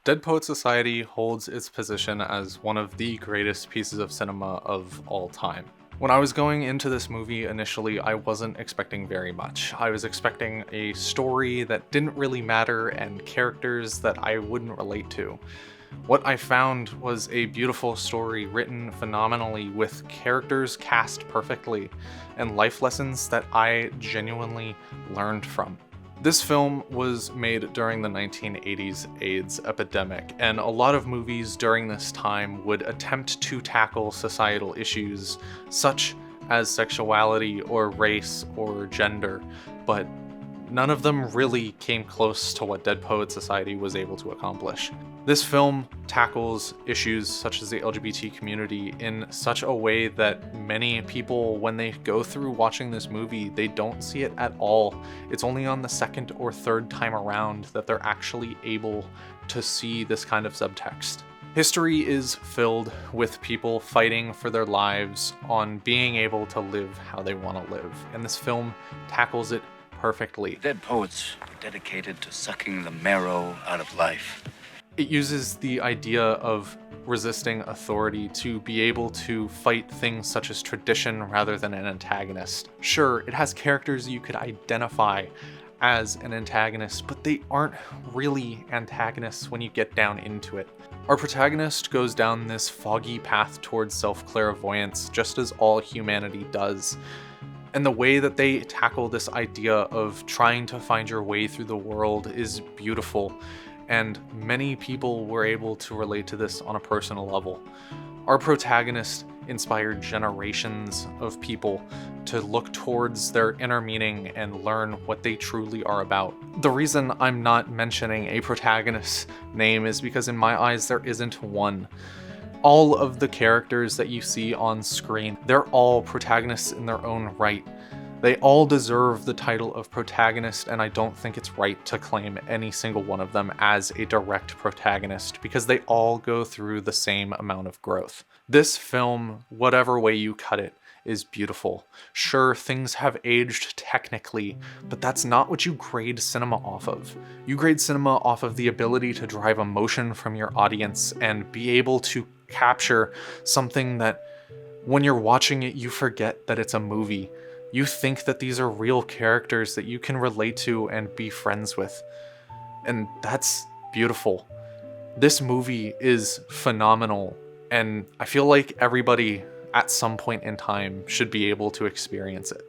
Dead Poets Society holds its position as one of the greatest pieces of cinema of all time. When I was going into this movie initially, I wasn't expecting very much. I was expecting a story that didn't really matter and characters that I wouldn't relate to. What I found was a beautiful story written phenomenally with characters cast perfectly and life lessons that I genuinely learned from. This film was made during the 1980s AIDS epidemic, and a lot of movies during this time would attempt to tackle societal issues such as sexuality or race or gender, but none of them really came close to what Dead Poets Society was able to accomplish. This film tackles issues such as the LGBT community in such a way that many people, when they go through watching this movie, they don't see it at all. It's only on the second or third time around that they're actually able to see this kind of subtext. History is filled with people fighting for their lives on being able to live how they want to live, and this film tackles it perfectly. Dead poets were dedicated to sucking the marrow out of life. It uses the idea of resisting authority to be able to fight things such as tradition rather than an antagonist. Sure, it has characters you could identify as an antagonist, but they aren't really antagonists when you get down into it. Our protagonist goes down this foggy path towards self-clairvoyance, just as all humanity does. And the way that they tackle this idea of trying to find your way through the world is beautiful, and many people were able to relate to this on a personal level. Our protagonist inspired generations of people to look towards their inner meaning and learn what they truly are about. The reason I'm not mentioning a protagonist's name is because in my eyes there isn't one. All of the characters that you see on screen, they're all protagonists in their own right. They all deserve the title of protagonist, and I don't think it's right to claim any single one of them as a direct protagonist, because they all go through the same amount of growth. This film, whatever way you cut it, is beautiful. Sure, things have aged technically, but that's not what you grade cinema off of. You grade cinema off of the ability to drive emotion from your audience and be able to capture something that when you're watching it, you forget that it's a movie. You think that these are real characters that you can relate to and be friends with. And that's beautiful. This movie is phenomenal, and I feel like everybody at some point in time should be able to experience it.